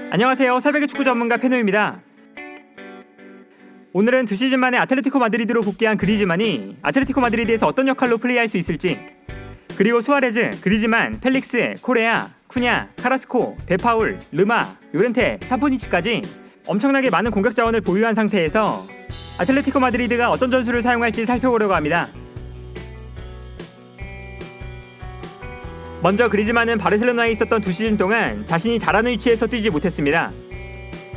안녕하세요. 새벽의 축구 전문가 페노입니다. 오늘은 2시즌 만에 아틀레티코 마드리드로 복귀한 그리즈만이 아틀레티코 마드리드에서 어떤 역할로 플레이할 수 있을지, 그리고 수아레즈, 그리즈만, 펠릭스, 코레아, 쿠냐, 카라스코, 데파울, 르마, 요렌테, 사포니치까지 엄청나게 많은 공격 자원을 보유한 상태에서 아틀레티코 마드리드가 어떤 전술을 사용할지 살펴보려고 합니다. 먼저 그리즈만은 바르셀로나에 있었던 2시즌 동안 자신이 잘하는 위치에서 뛰지 못했습니다.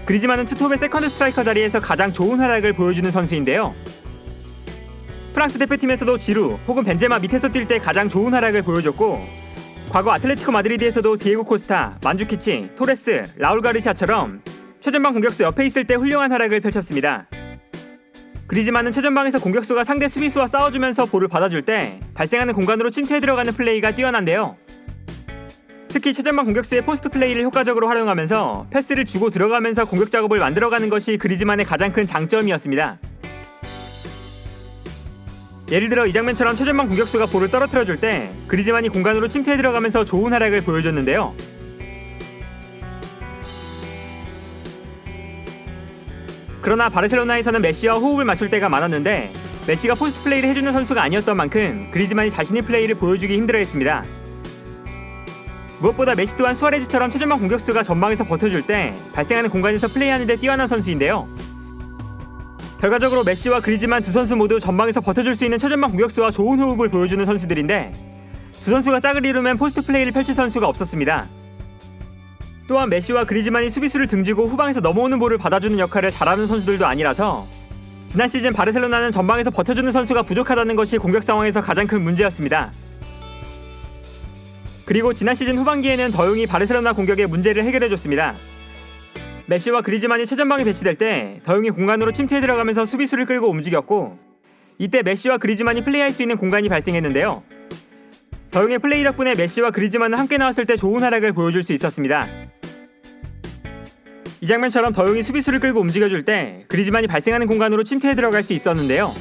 그리즈만은 투톱의 세컨드 스트라이커 자리에서 가장 좋은 활약을 보여주는 선수인데요. 프랑스 대표팀에서도 지루 혹은 벤제마 밑에서 뛸 때 가장 좋은 활약을 보여줬고, 과거 아틀레티코 마드리드에서도 디에고 코스타, 만주키치, 토레스, 라울 가르시아처럼 최전방 공격수 옆에 있을 때 훌륭한 활약을 펼쳤습니다. 그리즈만은 최전방에서 공격수가 상대 수비수와 싸워주면서 볼을 받아줄 때 발생하는 공간으로 침투해 들어가는 플레이가 뛰어난데요. 특히 최전방 공격수의 포스트 플레이를 효과적으로 활용하면서 패스를 주고 들어가면서 공격 작업을 만들어가는 것이 그리즈만의 가장 큰 장점이었습니다. 예를 들어 이 장면처럼 최전방 공격수가 볼을 떨어뜨려줄 때 그리즈만이 공간으로 침투해 들어가면서 좋은 활약을 보여줬는데요. 그러나 바르셀로나에서는 메시와 호흡을 맞출 때가 많았는데, 메시가 포스트 플레이를 해주는 선수가 아니었던 만큼 그리즈만이 자신의 플레이를 보여주기 힘들어했습니다. 무엇보다 메시 또한 수아레즈처럼 최전방 공격수가 전방에서 버텨줄 때 발생하는 공간에서 플레이하는 데 뛰어난 선수인데요. 결과적으로 메시와 그리즈만 두 선수 모두 전방에서 버텨줄 수 있는 최전방 공격수와 좋은 호흡을 보여주는 선수들인데, 두 선수가 짝을 이루면 포스트 플레이를 펼칠 선수가 없었습니다. 또한 메시와 그리즈만이 수비수를 등지고 후방에서 넘어오는 볼을 받아주는 역할을 잘하는 선수들도 아니라서 지난 시즌 바르셀로나는 전방에서 버텨주는 선수가 부족하다는 것이 공격 상황에서 가장 큰 문제였습니다. 그리고 지난 시즌 후반기에는 더용이 바르셀로나 공격의 문제를 해결해줬습니다. 메시와 그리즈만이 최전방에 배치될 때 더용이 공간으로 침투해 들어가면서 수비수를 끌고 움직였고, 이때 메시와 그리즈만이 플레이할 수 있는 공간이 발생했는데요. 더용의 플레이 덕분에 메시와 그리즈만은 함께 나왔을 때 좋은 활약을 보여줄 수 있었습니다. 이 장면처럼 더용이 수비수를 끌고 움직여줄 때 그리즈만이 발생하는 공간으로 침투해 들어갈 수 있었는데요.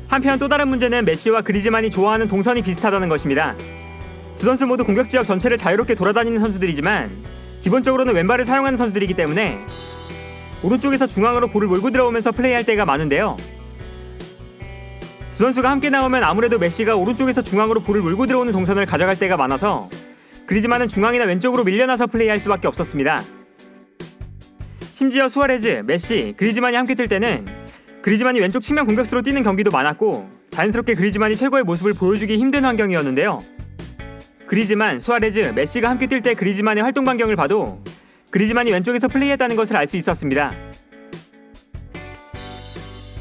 한편 또 다른 문제는 메시와 그리즈만이 좋아하는 동선이 비슷하다는 것입니다. 두 선수 모두 공격지역 전체를 자유롭게 돌아다니는 선수들이지만 기본적으로는 왼발을 사용하는 선수들이기 때문에 오른쪽에서 중앙으로 볼을 몰고 들어오면서 플레이할 때가 많은데요. 두 선수가 함께 나오면 아무래도 메시가 오른쪽에서 중앙으로 볼을 몰고 들어오는 동선을 가져갈 때가 많아서 그리즈만은 중앙이나 왼쪽으로 밀려나서 플레이할 수밖에 없었습니다. 심지어 수아레즈, 메시, 그리즈만이 함께 뛸 때는 그리즈만이 왼쪽 측면 공격수로 뛰는 경기도 많았고, 자연스럽게 그리즈만이 최고의 모습을 보여주기 힘든 환경이었는데요. 그리즈만, 수아레즈, 메시가 함께 뛸 때 그리즈만의 활동 반경을 봐도 그리즈만이 왼쪽에서 플레이했다는 것을 알 수 있었습니다.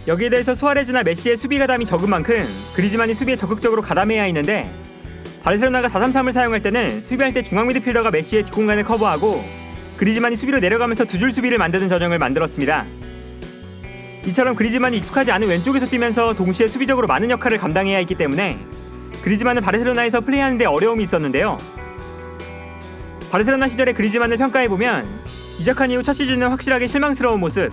여기에 대해서 수아레즈나 메시의 수비 가담이 적은 만큼 그리즈만이 수비에 적극적으로 가담해야 했는데, 바르셀로나가 4-3-3을 사용할 때는 수비할 때 중앙 미드필더가 메시의 뒷공간을 커버하고 그리즈만이 수비로 내려가면서 두 줄 수비를 만드는 전형을 만들었습니다. 이처럼 그리즈만이 익숙하지 않은 왼쪽에서 뛰면서 동시에 수비적으로 많은 역할을 감당해야 했기 때문에 그리즈만은 바르셀로나에서 플레이하는 데 어려움이 있었는데요. 바르셀로나 시절의 그리즈만을 평가해보면 이적한 이후 첫 시즌은 확실하게 실망스러운 모습,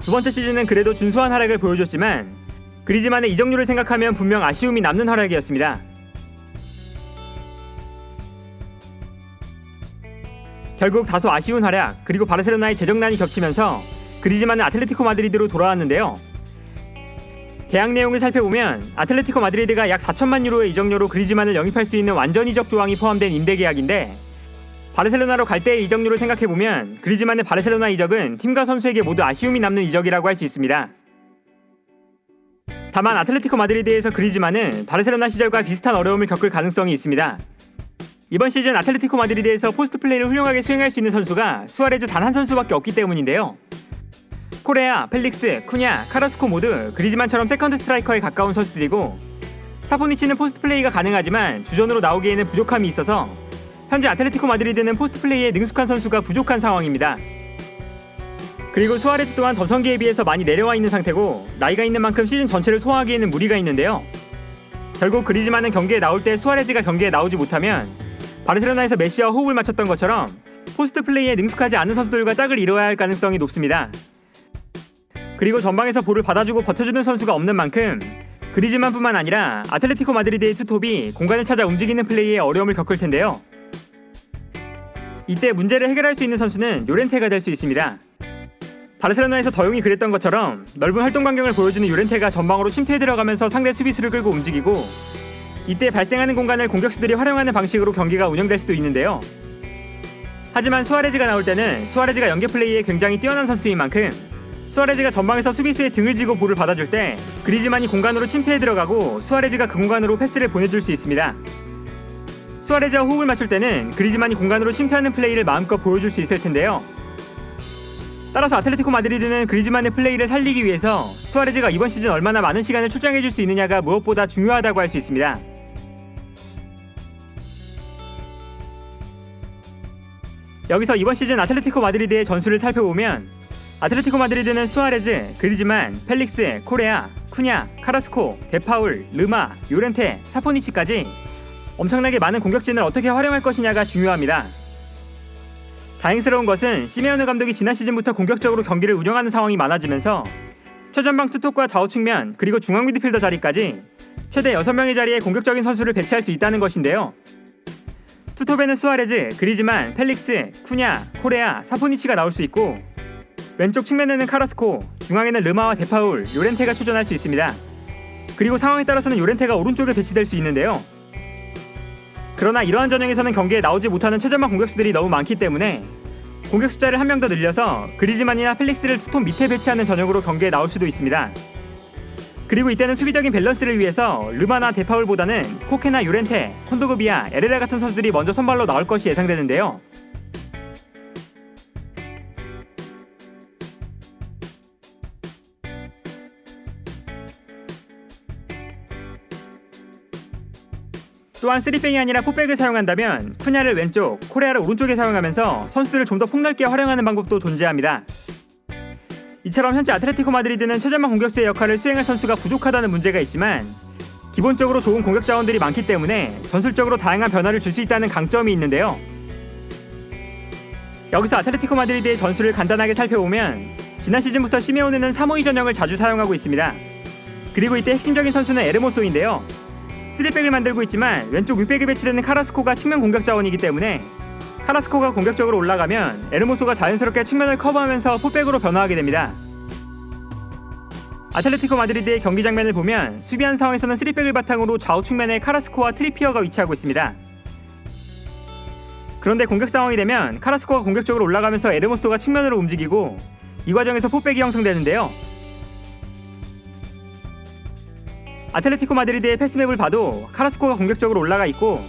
두 번째 시즌은 그래도 준수한 활약을 보여줬지만 그리즈만의 이적료를 생각하면 분명 아쉬움이 남는 활약이었습니다. 결국 다소 아쉬운 활약, 그리고 바르셀로나의 재정난이 겹치면서 그리즈만은 아틀레티코 마드리드로 돌아왔는데요. 계약 내용을 살펴보면 아틀레티코 마드리드가 약 4천만 유로의 이적료로 그리즈만을 영입할 수 있는 완전 이적 조항이 포함된 임대 계약인데, 바르셀로나로 갈 때의 이적료를 생각해보면 그리즈만의 바르셀로나 이적은 팀과 선수에게 모두 아쉬움이 남는 이적이라고 할 수 있습니다. 다만 아틀레티코 마드리드에서 그리즈만은 바르셀로나 시절과 비슷한 어려움을 겪을 가능성이 있습니다. 이번 시즌 아틀레티코 마드리드에서 포스트 플레이를 훌륭하게 수행할 수 있는 선수가 수아레즈 단 한 선수밖에 없기 때문인데요. 코레아, 펠릭스, 쿠냐, 카라스코 모두 그리즈만처럼 세컨드 스트라이커에 가까운 선수들이고, 사포니치는 포스트 플레이가 가능하지만 주전으로 나오기에는 부족함이 있어서 현재 아틀레티코 마드리드는 포스트 플레이에 능숙한 선수가 부족한 상황입니다. 그리고 수아레즈 또한 전성기에 비해서 많이 내려와 있는 상태고 나이가 있는 만큼 시즌 전체를 소화하기에는 무리가 있는데요. 결국 그리즈만은 경기에 나올 때 수아레즈가 경기에 나오지 못하면 바르셀로나에서 메시와 호흡을 맞췄던 것처럼 포스트 플레이에 능숙하지 않은 선수들과 짝을 이뤄야 할 가능성이 높습니다. 그리고 전방에서 볼을 받아주고 버텨주는 선수가 없는 만큼 그리즈만뿐만 아니라 아틀레티코 마드리드의 투톱이 공간을 찾아 움직이는 플레이에 어려움을 겪을 텐데요. 이때 문제를 해결할 수 있는 선수는 요렌테가 될 수 있습니다. 바르셀로나에서 더용이 그랬던 것처럼 넓은 활동 반경을 보여주는 요렌테가 전방으로 침투해 들어가면서 상대 수비수를 끌고 움직이고, 이때 발생하는 공간을 공격수들이 활용하는 방식으로 경기가 운영될 수도 있는데요. 하지만 수아레즈가 나올 때는 수아레즈가 연계 플레이에 굉장히 뛰어난 선수인 만큼 수아레즈가 전방에서 수비수의 등을 쥐고 볼을 받아줄 때 그리즈만이 공간으로 침투해 들어가고 수아레즈가 그 공간으로 패스를 보내줄 수 있습니다. 수아레즈와 호흡을 맞출 때는 그리즈만이 공간으로 침투하는 플레이를 마음껏 보여줄 수 있을 텐데요. 따라서 아틀레티코 마드리드는 그리즈만의 플레이를 살리기 위해서 수아레즈가 이번 시즌 얼마나 많은 시간을 출장해줄 수 있느냐가 무엇보다 중요하다고 할 수 있습니다. 여기서 이번 시즌 아틀레티코 마드리드의 전술을 살펴보면 아틀레티코 마드리드는 수아레즈, 그리즈만, 펠릭스, 코레아, 쿠냐, 카라스코, 데파울, 르마, 요렌테, 사포니치까지 엄청나게 많은 공격진을 어떻게 활용할 것이냐가 중요합니다. 다행스러운 것은 시메오네 감독이 지난 시즌부터 공격적으로 경기를 운영하는 상황이 많아지면서 최전방 투톱과 좌우 측면 그리고 중앙 미드필더 자리까지 최대 6명의 자리에 공격적인 선수를 배치할 수 있다는 것인데요. 투톱에는 수아레즈, 그리즈만, 펠릭스, 쿠냐, 코레아, 사포니치가 나올 수 있고, 왼쪽 측면에는 카라스코, 중앙에는 르마와 데파울, 요렌테가 출전할 수 있습니다. 그리고 상황에 따라서는 요렌테가 오른쪽에 배치될 수 있는데요. 그러나 이러한 전형에서는 경기에 나오지 못하는 최전방 공격수들이 너무 많기 때문에 공격 숫자를 한 명 더 늘려서 그리즈만이나 펠릭스를 투톱 밑에 배치하는 전형으로 경기에 나올 수도 있습니다. 그리고 이때는 수비적인 밸런스를 위해서 르마나 데파울보다는 코케나 요렌테, 콘도그비아, 에레라 같은 선수들이 먼저 선발로 나올 것이 예상되는데요. 또한 3백이 아니라 4백을 사용한다면 쿠냐를 왼쪽, 코레아를 오른쪽에 사용하면서 선수들을 좀 더 폭넓게 활용하는 방법도 존재합니다. 이처럼 현재 아틀레티코 마드리드는 최전방 공격수의 역할을 수행할 선수가 부족하다는 문제가 있지만 기본적으로 좋은 공격 자원들이 많기 때문에 전술적으로 다양한 변화를 줄 수 있다는 강점이 있는데요. 여기서 아틀레티코 마드리드의 전술을 간단하게 살펴보면 지난 시즌부터 시메오네는 352 전형을 자주 사용하고 있습니다. 그리고 이때 핵심적인 선수는 에르모소인데요. 3백을 만들고 있지만 왼쪽 윗백에 배치되는 카라스코가 측면 공격 자원이기 때문에 카라스코가 공격적으로 올라가면 에르모소가 자연스럽게 측면을 커버하면서 4백으로 변화하게 됩니다. 아틀레티코 마드리드의 경기 장면을 보면 수비한 상황에서는 3백을 바탕으로 좌우 측면에 카라스코와 트리피어가 위치하고 있습니다. 그런데 공격 상황이 되면 카라스코가 공격적으로 올라가면서 에르모소가 측면으로 움직이고 이 과정에서 4백이 형성되는데요. 아틀레티코 마드리드의 패스맵을 봐도 카라스코가 공격적으로 올라가 있고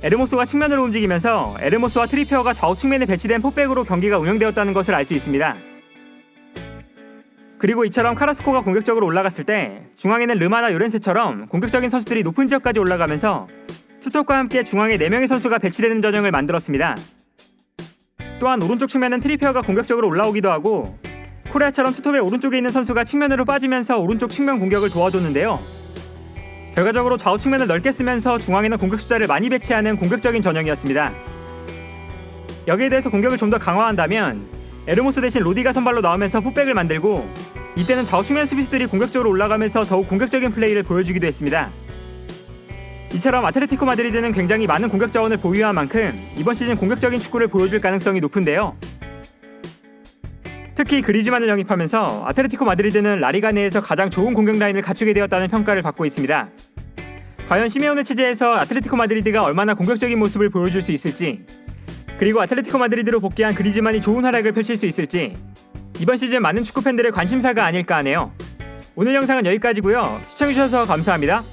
에르모소가 측면으로 움직이면서 에르모소와 트리피어가 좌우 측면에 배치된 4백으로 경기가 운영되었다는 것을 알 수 있습니다. 그리고 이처럼 카라스코가 공격적으로 올라갔을 때 중앙에는 르마나 요렌테처럼 공격적인 선수들이 높은 지역까지 올라가면서 투톱과 함께 중앙에 4명의 선수가 배치되는 전형을 만들었습니다. 또한 오른쪽 측면은 트리피어가 공격적으로 올라오기도 하고 코레아처럼 투톱의 오른쪽에 있는 선수가 측면으로 빠지면서 오른쪽 측면 공격을 도와줬는데요. 결과적으로 좌우 측면을 넓게 쓰면서 중앙에는 공격 숫자를 많이 배치하는 공격적인 전형이었습니다. 여기에 대해서 공격을 좀 더 강화한다면 에르모스 대신 로디가 선발로 나오면서 4백을 만들고 이때는 좌우 측면 수비수들이 공격적으로 올라가면서 더욱 공격적인 플레이를 보여주기도 했습니다. 이처럼 아틀레티코 마드리드는 굉장히 많은 공격 자원을 보유한 만큼 이번 시즌 공격적인 축구를 보여줄 가능성이 높은데요. 특히 그리즈만을 영입하면서 아틀레티코 마드리드는 라리가 내에서 가장 좋은 공격 라인을 갖추게 되었다는 평가를 받고 있습니다. 과연 시메오네 체제에서 아틀레티코 마드리드가 얼마나 공격적인 모습을 보여줄 수 있을지, 그리고 아틀레티코 마드리드로 복귀한 그리즈만이 좋은 활약을 펼칠 수 있을지 이번 시즌 많은 축구 팬들의 관심사가 아닐까 하네요. 오늘 영상은 여기까지고요. 시청해주셔서 감사합니다.